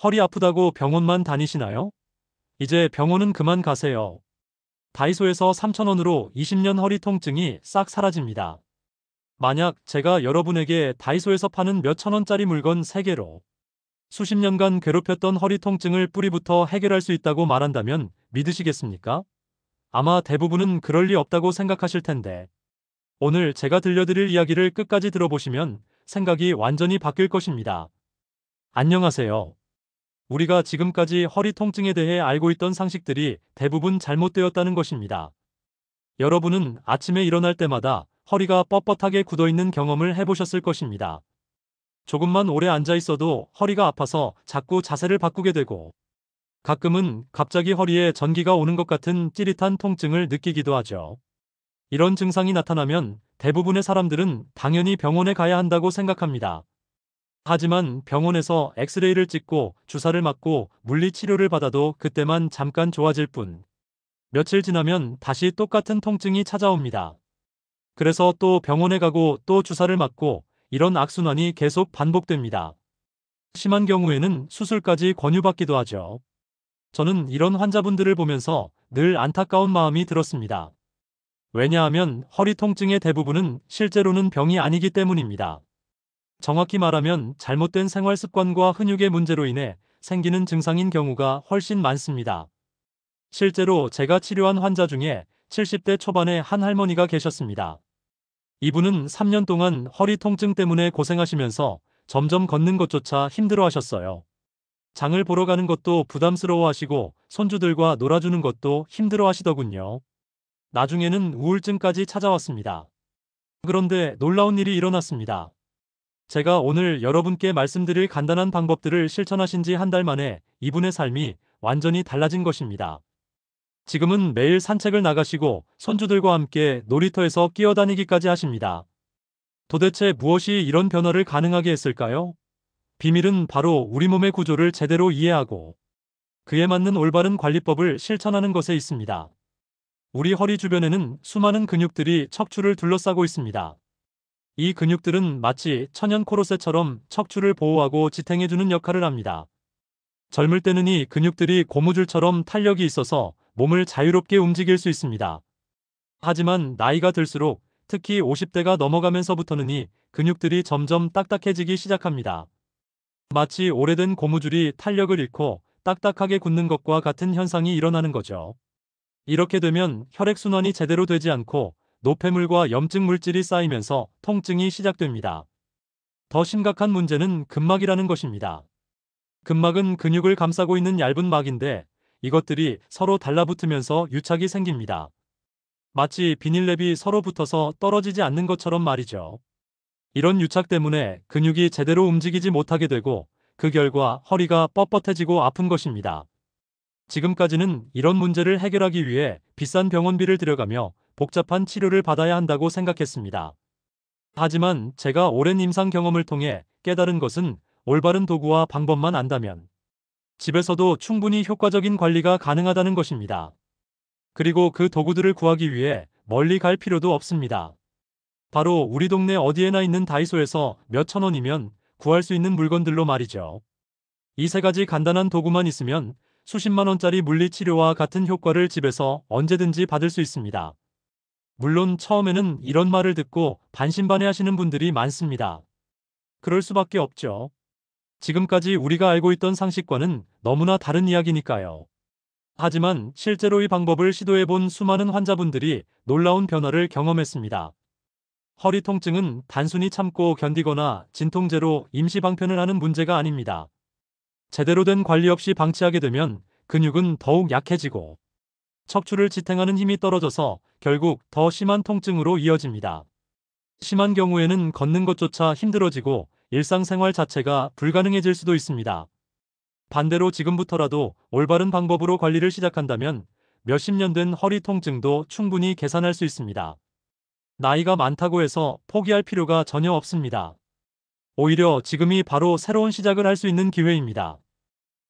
허리 아프다고 병원만 다니시나요? 이제 병원은 그만 가세요. 다이소에서 3,000원으로 20년 허리 통증이 싹 사라집니다. 만약 제가 여러분에게 다이소에서 파는 몇천 원짜리 물건 3개로 수십 년간 괴롭혔던 허리 통증을 뿌리부터 해결할 수 있다고 말한다면 믿으시겠습니까? 아마 대부분은 그럴 리 없다고 생각하실 텐데, 오늘 제가 들려드릴 이야기를 끝까지 들어보시면 생각이 완전히 바뀔 것입니다. 안녕하세요. 우리가 지금까지 허리 통증에 대해 알고 있던 상식들이 대부분 잘못되었다는 것입니다. 여러분은 아침에 일어날 때마다 허리가 뻣뻣하게 굳어있는 경험을 해보셨을 것입니다. 조금만 오래 앉아 있어도 허리가 아파서 자꾸 자세를 바꾸게 되고, 가끔은 갑자기 허리에 전기가 오는 것 같은 찌릿한 통증을 느끼기도 하죠. 이런 증상이 나타나면 대부분의 사람들은 당연히 병원에 가야 한다고 생각합니다. 하지만 병원에서 엑스레이를 찍고 주사를 맞고 물리치료를 받아도 그때만 잠깐 좋아질 뿐, 며칠 지나면 다시 똑같은 통증이 찾아옵니다. 그래서 또 병원에 가고 또 주사를 맞고 이런 악순환이 계속 반복됩니다. 심한 경우에는 수술까지 권유받기도 하죠. 저는 이런 환자분들을 보면서 늘 안타까운 마음이 들었습니다. 왜냐하면 허리 통증의 대부분은 실제로는 병이 아니기 때문입니다. 정확히 말하면 잘못된 생활 습관과 근육의 문제로 인해 생기는 증상인 경우가 훨씬 많습니다. 실제로 제가 치료한 환자 중에 70대 초반의 한 할머니가 계셨습니다. 이분은 3년 동안 허리 통증 때문에 고생하시면서 점점 걷는 것조차 힘들어 하셨어요. 장을 보러 가는 것도 부담스러워 하시고 손주들과 놀아주는 것도 힘들어 하시더군요. 나중에는 우울증까지 찾아왔습니다. 그런데 놀라운 일이 일어났습니다. 제가 오늘 여러분께 말씀드릴 간단한 방법들을 실천하신 지 한 달 만에 이분의 삶이 완전히 달라진 것입니다. 지금은 매일 산책을 나가시고 손주들과 함께 놀이터에서 뛰어다니기까지 하십니다. 도대체 무엇이 이런 변화를 가능하게 했을까요? 비밀은 바로 우리 몸의 구조를 제대로 이해하고 그에 맞는 올바른 관리법을 실천하는 것에 있습니다. 우리 허리 주변에는 수많은 근육들이 척추를 둘러싸고 있습니다. 이 근육들은 마치 천연 코르셋처럼 척추를 보호하고 지탱해주는 역할을 합니다. 젊을 때는 이 근육들이 고무줄처럼 탄력이 있어서 몸을 자유롭게 움직일 수 있습니다. 하지만 나이가 들수록 특히 50대가 넘어가면서부터는 이 근육들이 점점 딱딱해지기 시작합니다. 마치 오래된 고무줄이 탄력을 잃고 딱딱하게 굳는 것과 같은 현상이 일어나는 거죠. 이렇게 되면 혈액순환이 제대로 되지 않고 노폐물과 염증 물질이 쌓이면서 통증이 시작됩니다. 더 심각한 문제는 근막이라는 것입니다. 근막은 근육을 감싸고 있는 얇은 막인데 이것들이 서로 달라붙으면서 유착이 생깁니다. 마치 비닐랩이 서로 붙어서 떨어지지 않는 것처럼 말이죠. 이런 유착 때문에 근육이 제대로 움직이지 못하게 되고 그 결과 허리가 뻣뻣해지고 아픈 것입니다. 지금까지는 이런 문제를 해결하기 위해 비싼 병원비를 들여가며 복잡한 치료를 받아야 한다고 생각했습니다. 하지만 제가 오랜 임상 경험을 통해 깨달은 것은 올바른 도구와 방법만 안다면 집에서도 충분히 효과적인 관리가 가능하다는 것입니다. 그리고 그 도구들을 구하기 위해 멀리 갈 필요도 없습니다. 바로 우리 동네 어디에나 있는 다이소에서 몇천 원이면 구할 수 있는 물건들로 말이죠. 이 3가지 간단한 도구만 있으면 수십만 원짜리 물리치료와 같은 효과를 집에서 언제든지 받을 수 있습니다. 물론 처음에는 이런 말을 듣고 반신반의하시는 분들이 많습니다. 그럴 수밖에 없죠. 지금까지 우리가 알고 있던 상식과는 너무나 다른 이야기니까요. 하지만 실제로 이 방법을 시도해본 수많은 환자분들이 놀라운 변화를 경험했습니다. 허리 통증은 단순히 참고 견디거나 진통제로 임시 방편을 하는 문제가 아닙니다. 제대로 된 관리 없이 방치하게 되면 근육은 더욱 약해지고 척추를 지탱하는 힘이 떨어져서 결국 더 심한 통증으로 이어집니다. 심한 경우에는 걷는 것조차 힘들어지고 일상생활 자체가 불가능해질 수도 있습니다. 반대로 지금부터라도 올바른 방법으로 관리를 시작한다면 몇십 년 된 허리 통증도 충분히 개선할 수 있습니다. 나이가 많다고 해서 포기할 필요가 전혀 없습니다. 오히려 지금이 바로 새로운 시작을 할 수 있는 기회입니다.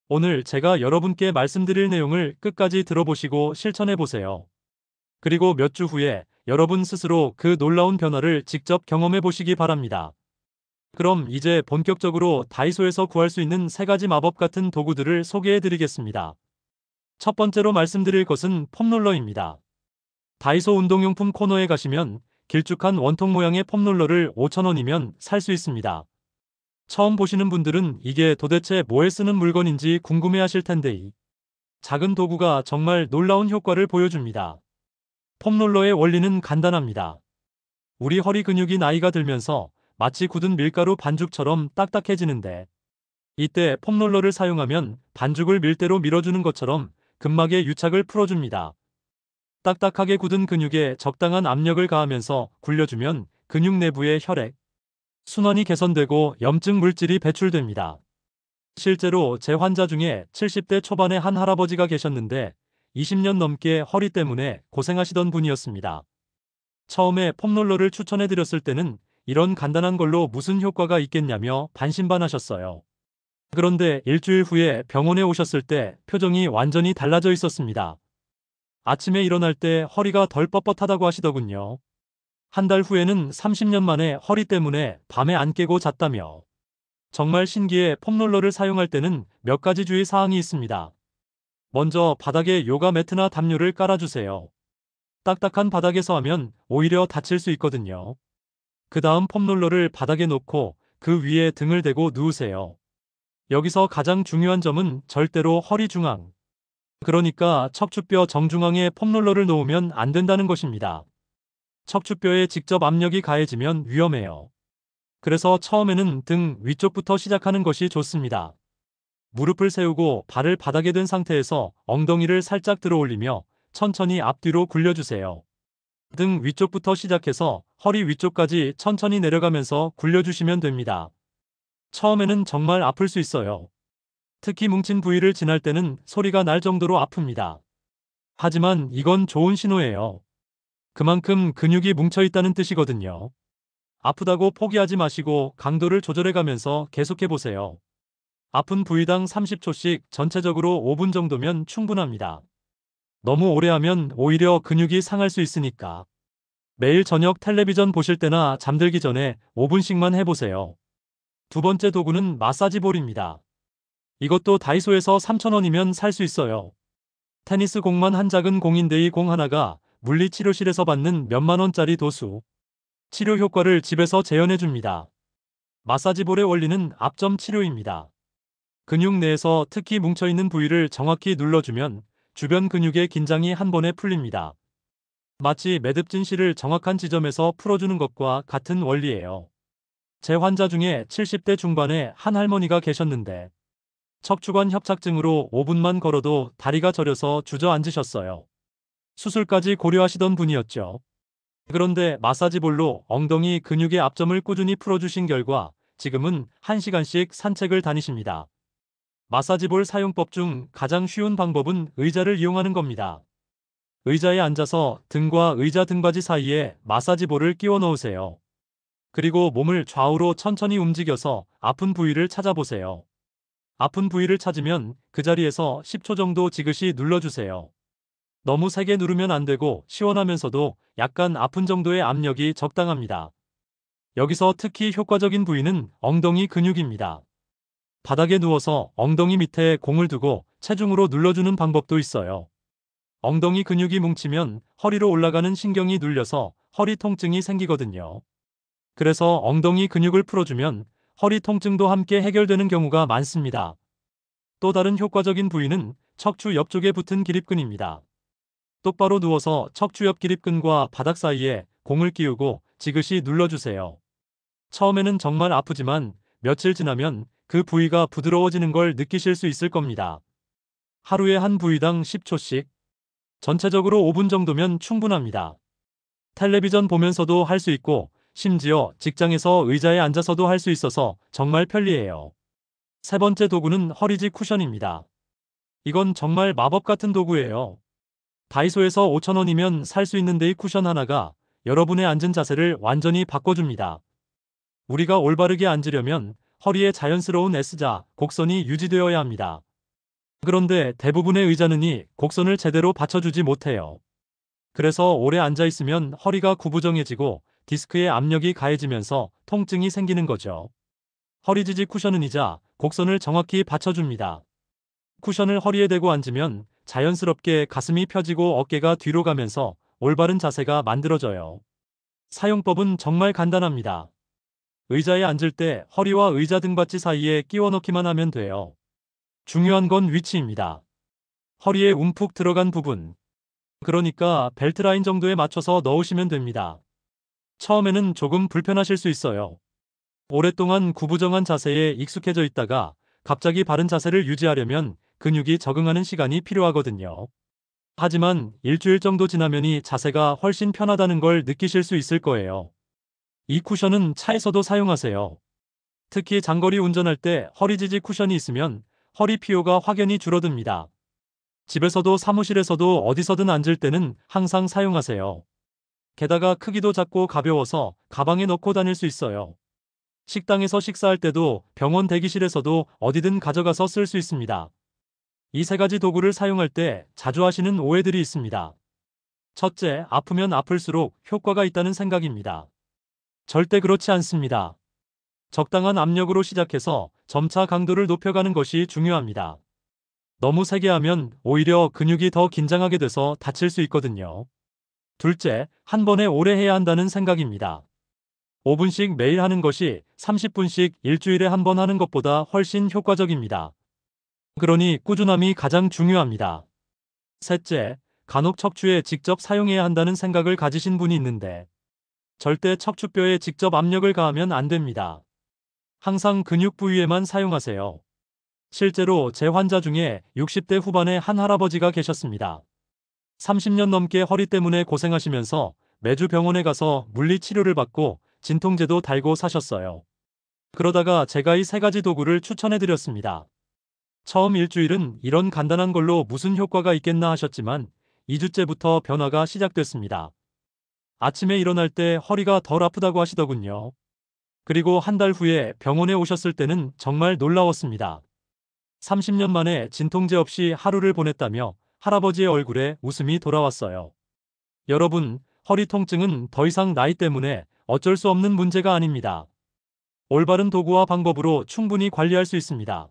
오늘 제가 여러분께 말씀드릴 내용을 끝까지 들어보시고 실천해보세요. 그리고 몇 주 후에 여러분 스스로 그 놀라운 변화를 직접 경험해 보시기 바랍니다. 그럼 이제 본격적으로 다이소에서 구할 수 있는 3가지 마법 같은 도구들을 소개해 드리겠습니다. 첫 번째로 말씀드릴 것은 폼롤러입니다. 다이소 운동용품 코너에 가시면 길쭉한 원통 모양의 폼롤러를 5,000원이면 살 수 있습니다. 처음 보시는 분들은 이게 도대체 뭐에 쓰는 물건인지 궁금해 하실 텐데 이 작은 도구가 정말 놀라운 효과를 보여줍니다. 폼롤러의 원리는 간단합니다. 우리 허리 근육이 나이가 들면서 마치 굳은 밀가루 반죽처럼 딱딱해지는데, 이때 폼롤러를 사용하면 반죽을 밀대로 밀어주는 것처럼 근막의 유착을 풀어줍니다. 딱딱하게 굳은 근육에 적당한 압력을 가하면서 굴려주면 근육 내부의 혈액, 순환이 개선되고 염증 물질이 배출됩니다. 실제로 제 환자 중에 70대 초반의 한 할아버지가 계셨는데 20년 넘게 허리 때문에 고생하시던 분이었습니다. 처음에 폼롤러를 추천해드렸을 때는 이런 간단한 걸로 무슨 효과가 있겠냐며 반신반하셨어요. 그런데 일주일 후에 병원에 오셨을 때 표정이 완전히 달라져 있었습니다. 아침에 일어날 때 허리가 덜 뻣뻣하다고 하시더군요. 한 달 후에는 30년 만에 허리 때문에 밤에 안 깨고 잤다며. 정말 신기해. 폼롤러를 사용할 때는 몇 가지 주의 사항이 있습니다. 먼저 바닥에 요가 매트나 담요를 깔아주세요. 딱딱한 바닥에서 하면 오히려 다칠 수 있거든요. 그 다음 폼롤러를 바닥에 놓고 그 위에 등을 대고 누우세요. 여기서 가장 중요한 점은 절대로 허리 중앙, 그러니까 척추뼈 정중앙에 폼롤러를 놓으면 안 된다는 것입니다. 척추뼈에 직접 압력이 가해지면 위험해요. 그래서 처음에는 등 위쪽부터 시작하는 것이 좋습니다. 무릎을 세우고 발을 바닥에 든 상태에서 엉덩이를 살짝 들어 올리며 천천히 앞뒤로 굴려주세요. 등 위쪽부터 시작해서 허리 위쪽까지 천천히 내려가면서 굴려주시면 됩니다. 처음에는 정말 아플 수 있어요. 특히 뭉친 부위를 지날 때는 소리가 날 정도로 아픕니다. 하지만 이건 좋은 신호예요. 그만큼 근육이 뭉쳐 있다는 뜻이거든요. 아프다고 포기하지 마시고 강도를 조절해가면서 계속해보세요. 아픈 부위당 30초씩 전체적으로 5분 정도면 충분합니다. 너무 오래 하면 오히려 근육이 상할 수 있으니까. 매일 저녁 텔레비전 보실 때나 잠들기 전에 5분씩만 해보세요. 두 번째 도구는 마사지볼입니다. 이것도 다이소에서 3,000원이면 살 수 있어요. 테니스 공만 한 작은 공인데 이 공 하나가 물리치료실에서 받는 몇만 원짜리 도수. 치료 효과를 집에서 재현해줍니다. 마사지볼의 원리는 압점 치료입니다. 근육 내에서 특히 뭉쳐있는 부위를 정확히 눌러주면 주변 근육의 긴장이 한 번에 풀립니다. 마치 매듭진 실을 정확한 지점에서 풀어주는 것과 같은 원리예요. 제 환자 중에 70대 중반의 한 할머니가 계셨는데 척추관 협착증으로 5분만 걸어도 다리가 저려서 주저앉으셨어요. 수술까지 고려하시던 분이었죠. 그런데 마사지볼로 엉덩이 근육의 압점을 꾸준히 풀어주신 결과 지금은 1시간씩 산책을 다니십니다. 마사지볼 사용법 중 가장 쉬운 방법은 의자를 이용하는 겁니다. 의자에 앉아서 등과 의자 등받이 사이에 마사지볼을 끼워 넣으세요. 그리고 몸을 좌우로 천천히 움직여서 아픈 부위를 찾아보세요. 아픈 부위를 찾으면 그 자리에서 10초 정도 지그시 눌러주세요. 너무 세게 누르면 안 되고 시원하면서도 약간 아픈 정도의 압력이 적당합니다. 여기서 특히 효과적인 부위는 엉덩이 근육입니다. 바닥에 누워서 엉덩이 밑에 공을 두고 체중으로 눌러주는 방법도 있어요. 엉덩이 근육이 뭉치면 허리로 올라가는 신경이 눌려서 허리 통증이 생기거든요. 그래서 엉덩이 근육을 풀어주면 허리 통증도 함께 해결되는 경우가 많습니다. 또 다른 효과적인 부위는 척추 옆쪽에 붙은 기립근입니다. 똑바로 누워서 척추 옆 기립근과 바닥 사이에 공을 끼우고 지그시 눌러주세요. 처음에는 정말 아프지만 며칠 지나면 그 부위가 부드러워지는 걸 느끼실 수 있을 겁니다. 하루에 한 부위당 10초씩, 전체적으로 5분 정도면 충분합니다. 텔레비전 보면서도 할 수 있고 심지어 직장에서 의자에 앉아서도 할 수 있어서 정말 편리해요. 세 번째 도구는 허리지 쿠션입니다. 이건 정말 마법 같은 도구예요. 다이소에서 5,000원이면 살 수 있는데 이 쿠션 하나가 여러분의 앉은 자세를 완전히 바꿔줍니다. 우리가 올바르게 앉으려면 허리의 자연스러운 S자, 곡선이 유지되어야 합니다. 그런데 대부분의 의자는 이 곡선을 제대로 받쳐주지 못해요. 그래서 오래 앉아있으면 허리가 구부정해지고 디스크에 압력이 가해지면서 통증이 생기는 거죠. 허리 지지 쿠션 의자, 곡선을 정확히 받쳐줍니다. 쿠션을 허리에 대고 앉으면 자연스럽게 가슴이 펴지고 어깨가 뒤로 가면서 올바른 자세가 만들어져요. 사용법은 정말 간단합니다. 의자에 앉을 때 허리와 의자 등받이 사이에 끼워 넣기만 하면 돼요. 중요한 건 위치입니다. 허리에 움푹 들어간 부분. 그러니까 벨트 라인 정도에 맞춰서 넣으시면 됩니다. 처음에는 조금 불편하실 수 있어요. 오랫동안 구부정한 자세에 익숙해져 있다가 갑자기 바른 자세를 유지하려면 근육이 적응하는 시간이 필요하거든요. 하지만 일주일 정도 지나면 자세가 훨씬 편하다는 걸 느끼실 수 있을 거예요. 이 쿠션은 차에서도 사용하세요. 특히 장거리 운전할 때 허리 지지 쿠션이 있으면 허리 피로가 확연히 줄어듭니다. 집에서도 사무실에서도 어디서든 앉을 때는 항상 사용하세요. 게다가 크기도 작고 가벼워서 가방에 넣고 다닐 수 있어요. 식당에서 식사할 때도 병원 대기실에서도 어디든 가져가서 쓸 수 있습니다. 이 세 가지 도구를 사용할 때 자주 하시는 오해들이 있습니다. 첫째, 아프면 아플수록 효과가 있다는 생각입니다. 절대 그렇지 않습니다. 적당한 압력으로 시작해서 점차 강도를 높여가는 것이 중요합니다. 너무 세게 하면 오히려 근육이 더 긴장하게 돼서 다칠 수 있거든요. 둘째, 한 번에 오래 해야 한다는 생각입니다. 5분씩 매일 하는 것이 30분씩 일주일에 한 번 하는 것보다 훨씬 효과적입니다. 그러니 꾸준함이 가장 중요합니다. 셋째, 간혹 척추에 직접 사용해야 한다는 생각을 가지신 분이 있는데 절대 척추뼈에 직접 압력을 가하면 안 됩니다. 항상 근육 부위에만 사용하세요. 실제로 제 환자 중에 60대 후반의 한 할아버지가 계셨습니다. 30년 넘게 허리 때문에 고생하시면서 매주 병원에 가서 물리 치료를 받고 진통제도 달고 사셨어요. 그러다가 제가 이 세 가지 도구를 추천해드렸습니다. 처음 일주일은 이런 간단한 걸로 무슨 효과가 있겠나 하셨지만 2주째부터 변화가 시작됐습니다. 아침에 일어날 때 허리가 덜 아프다고 하시더군요. 그리고 한 달 후에 병원에 오셨을 때는 정말 놀라웠습니다. 30년 만에 진통제 없이 하루를 보냈다며 할아버지의 얼굴에 웃음이 돌아왔어요. 여러분, 허리 통증은 더 이상 나이 때문에 어쩔 수 없는 문제가 아닙니다. 올바른 도구와 방법으로 충분히 관리할 수 있습니다.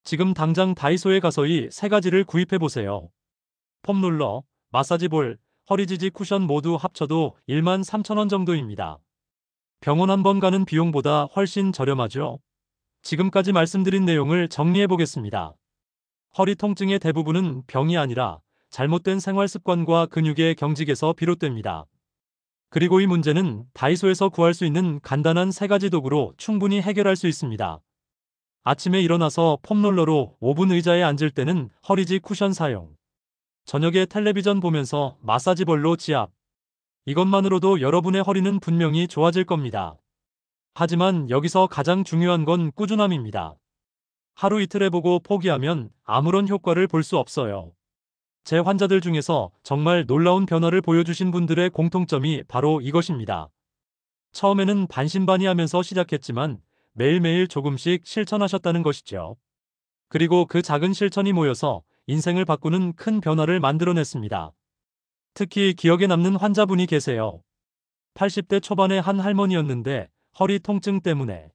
지금 당장 다이소에 가서 이 세 가지를 구입해 보세요. 폼롤러, 마사지볼, 허리 지지 쿠션 모두 합쳐도 13,000원 정도입니다. 병원 한 번 가는 비용보다 훨씬 저렴하죠. 지금까지 말씀드린 내용을 정리해 보겠습니다. 허리 통증의 대부분은 병이 아니라 잘못된 생활 습관과 근육의 경직에서 비롯됩니다. 그리고 이 문제는 다이소에서 구할 수 있는 간단한 세 가지 도구로 충분히 해결할 수 있습니다. 아침에 일어나서 폼롤러로 5분 의자에 앉을 때는 허리지 쿠션 사용. 저녁에 텔레비전 보면서 마사지볼로 지압. 이것만으로도 여러분의 허리는 분명히 좋아질 겁니다. 하지만 여기서 가장 중요한 건 꾸준함입니다. 하루 이틀 해보고 포기하면 아무런 효과를 볼 수 없어요. 제 환자들 중에서 정말 놀라운 변화를 보여주신 분들의 공통점이 바로 이것입니다. 처음에는 반신반의하면서 시작했지만 매일매일 조금씩 실천하셨다는 것이죠. 그리고 그 작은 실천이 모여서 인생을 바꾸는 큰 변화를 만들어냈습니다. 특히 기억에 남는 환자분이 계세요. 80대 초반의 한 할머니였는데 허리 통증 때문에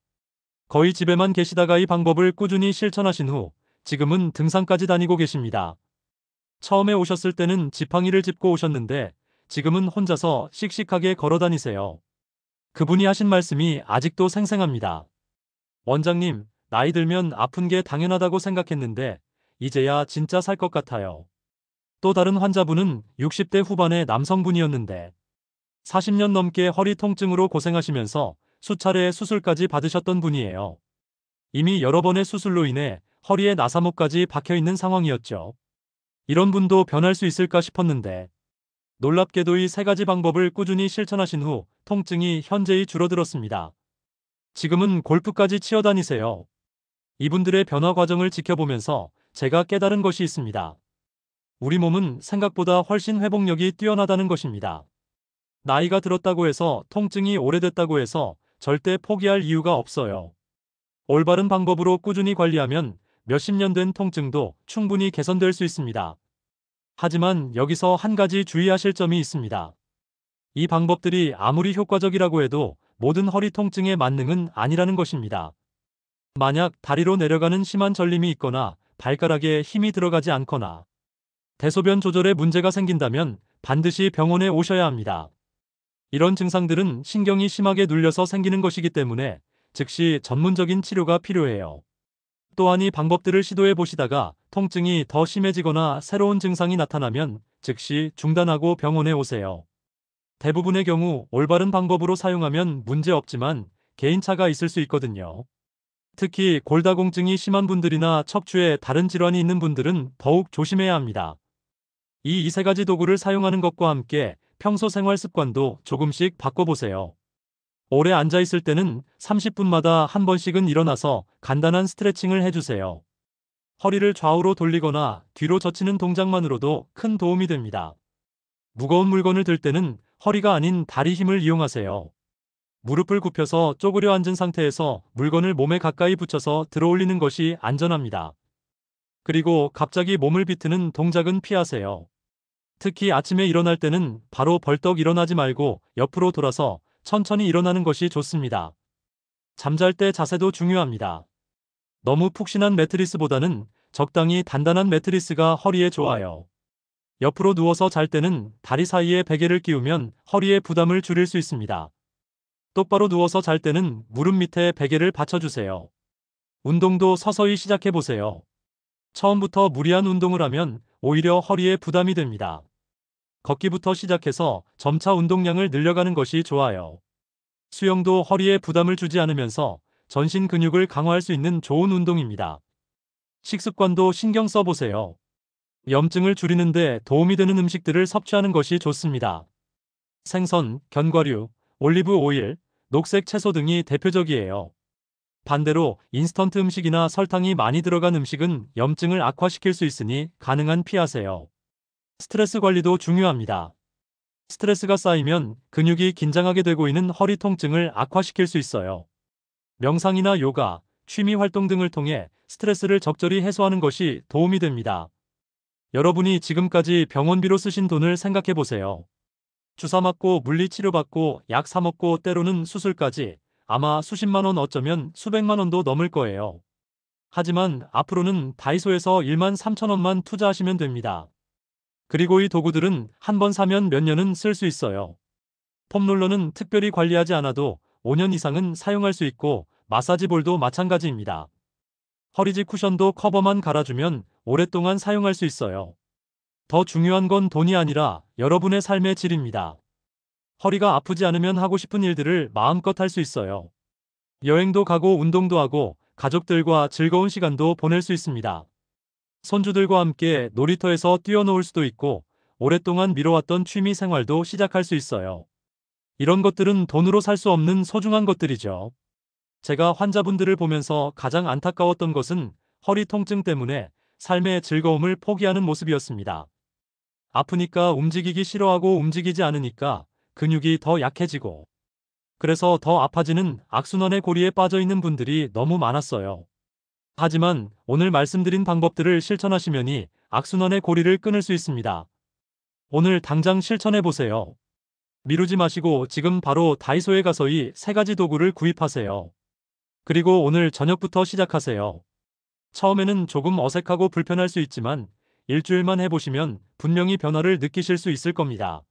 거의 집에만 계시다가 이 방법을 꾸준히 실천하신 후 지금은 등산까지 다니고 계십니다. 처음에 오셨을 때는 지팡이를 짚고 오셨는데 지금은 혼자서 씩씩하게 걸어 다니세요. 그분이 하신 말씀이 아직도 생생합니다. 원장님, 나이 들면 아픈 게 당연하다고 생각했는데 이제야 진짜 살 것 같아요. 또 다른 환자분은 60대 후반의 남성분이었는데 40년 넘게 허리 통증으로 고생하시면서 수차례의 수술까지 받으셨던 분이에요. 이미 여러 번의 수술로 인해 허리에 나사못까지 박혀있는 상황이었죠. 이런 분도 변할 수 있을까 싶었는데 놀랍게도 이 세 가지 방법을 꾸준히 실천하신 후 통증이 현저히 줄어들었습니다. 지금은 골프까지 치러 다니세요. 이분들의 변화 과정을 지켜보면서 제가 깨달은 것이 있습니다. 우리 몸은 생각보다 훨씬 회복력이 뛰어나다는 것입니다. 나이가 들었다고 해서 통증이 오래됐다고 해서 절대 포기할 이유가 없어요. 올바른 방법으로 꾸준히 관리하면 몇십 년 된 통증도 충분히 개선될 수 있습니다. 하지만 여기서 한 가지 주의하실 점이 있습니다. 이 방법들이 아무리 효과적이라고 해도 모든 허리 통증의 만능은 아니라는 것입니다. 만약 다리로 내려가는 심한 저림이 있거나 발가락에 힘이 들어가지 않거나 대소변 조절에 문제가 생긴다면 반드시 병원에 오셔야 합니다. 이런 증상들은 신경이 심하게 눌려서 생기는 것이기 때문에 즉시 전문적인 치료가 필요해요. 또한 이 방법들을 시도해 보시다가 통증이 더 심해지거나 새로운 증상이 나타나면 즉시 중단하고 병원에 오세요. 대부분의 경우 올바른 방법으로 사용하면 문제 없지만 개인차가 있을 수 있거든요. 특히 골다공증이 심한 분들이나 척추에 다른 질환이 있는 분들은 더욱 조심해야 합니다. 이 세 가지 도구를 사용하는 것과 함께 평소 생활 습관도 조금씩 바꿔보세요. 오래 앉아 있을 때는 30분마다 한 번씩은 일어나서 간단한 스트레칭을 해주세요. 허리를 좌우로 돌리거나 뒤로 젖히는 동작만으로도 큰 도움이 됩니다. 무거운 물건을 들 때는 허리가 아닌 다리 힘을 이용하세요. 무릎을 굽혀서 쪼그려 앉은 상태에서 물건을 몸에 가까이 붙여서 들어올리는 것이 안전합니다. 그리고 갑자기 몸을 비트는 동작은 피하세요. 특히 아침에 일어날 때는 바로 벌떡 일어나지 말고 옆으로 돌아서 천천히 일어나는 것이 좋습니다. 잠잘 때 자세도 중요합니다. 너무 푹신한 매트리스보다는 적당히 단단한 매트리스가 허리에 좋아요. 옆으로 누워서 잘 때는 다리 사이에 베개를 끼우면 허리의 부담을 줄일 수 있습니다. 똑바로 누워서 잘 때는 무릎 밑에 베개를 받쳐주세요. 운동도 서서히 시작해보세요. 처음부터 무리한 운동을 하면 오히려 허리에 부담이 됩니다. 걷기부터 시작해서 점차 운동량을 늘려가는 것이 좋아요. 수영도 허리에 부담을 주지 않으면서 전신 근육을 강화할 수 있는 좋은 운동입니다. 식습관도 신경 써보세요. 염증을 줄이는데 도움이 되는 음식들을 섭취하는 것이 좋습니다. 생선, 견과류, 올리브 오일, 녹색 채소 등이 대표적이에요. 반대로 인스턴트 음식이나 설탕이 많이 들어간 음식은 염증을 악화시킬 수 있으니 가능한 피하세요. 스트레스 관리도 중요합니다. 스트레스가 쌓이면 근육이 긴장하게 되고 있는 허리 통증을 악화시킬 수 있어요. 명상이나 요가, 취미 활동 등을 통해 스트레스를 적절히 해소하는 것이 도움이 됩니다. 여러분이 지금까지 병원비로 쓰신 돈을 생각해 보세요. 주사 맞고 물리치료받고 약 사 먹고 때로는 수술까지 아마 수십만 원 어쩌면 수백만 원도 넘을 거예요. 하지만 앞으로는 다이소에서 1만 3천 원만 투자하시면 됩니다. 그리고 이 도구들은 한 번 사면 몇 년은 쓸 수 있어요. 폼롤러는 특별히 관리하지 않아도 5년 이상은 사용할 수 있고 마사지볼도 마찬가지입니다. 허리지 쿠션도 커버만 갈아주면 오랫동안 사용할 수 있어요. 더 중요한 건 돈이 아니라 여러분의 삶의 질입니다. 허리가 아프지 않으면 하고 싶은 일들을 마음껏 할 수 있어요. 여행도 가고 운동도 하고 가족들과 즐거운 시간도 보낼 수 있습니다. 손주들과 함께 놀이터에서 뛰어놀 수도 있고 오랫동안 미뤄왔던 취미 생활도 시작할 수 있어요. 이런 것들은 돈으로 살 수 없는 소중한 것들이죠. 제가 환자분들을 보면서 가장 안타까웠던 것은 허리 통증 때문에 삶의 즐거움을 포기하는 모습이었습니다. 아프니까 움직이기 싫어하고 움직이지 않으니까 근육이 더 약해지고 그래서 더 아파지는 악순환의 고리에 빠져 있는 분들이 너무 많았어요. 하지만 오늘 말씀드린 방법들을 실천하시면이 악순환의 고리를 끊을 수 있습니다. 오늘 당장 실천해 보세요. 미루지 마시고 지금 바로 다이소에 가서 이 세 가지 도구를 구입하세요. 그리고 오늘 저녁부터 시작하세요. 처음에는 조금 어색하고 불편할 수 있지만 일주일만 해보시면 분명히 변화를 느끼실 수 있을 겁니다.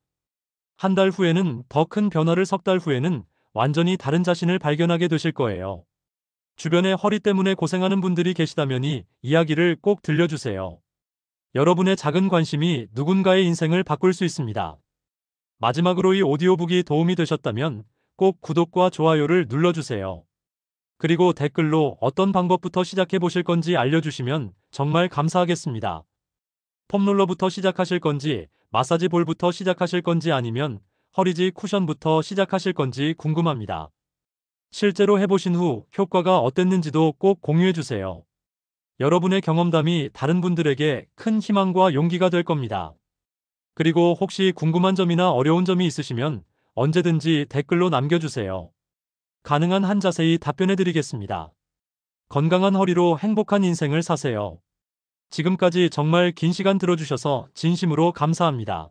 한 달 후에는 더 큰 변화를, 석 달 후에는 완전히 다른 자신을 발견하게 되실 거예요. 주변에 허리 때문에 고생하는 분들이 계시다면 이 이야기를 꼭 들려주세요. 여러분의 작은 관심이 누군가의 인생을 바꿀 수 있습니다. 마지막으로 이 오디오북이 도움이 되셨다면 꼭 구독과 좋아요를 눌러주세요. 그리고 댓글로 어떤 방법부터 시작해 보실 건지 알려주시면 정말 감사하겠습니다. 폼롤러부터 시작하실 건지, 마사지 볼부터 시작하실 건지 아니면 허리지 쿠션부터 시작하실 건지 궁금합니다. 실제로 해보신 후 효과가 어땠는지도 꼭 공유해주세요. 여러분의 경험담이 다른 분들에게 큰 희망과 용기가 될 겁니다. 그리고 혹시 궁금한 점이나 어려운 점이 있으시면 언제든지 댓글로 남겨주세요. 가능한 한 자세히 답변해드리겠습니다. 건강한 허리로 행복한 인생을 사세요. 지금까지 정말 긴 시간 들어주셔서 진심으로 감사합니다.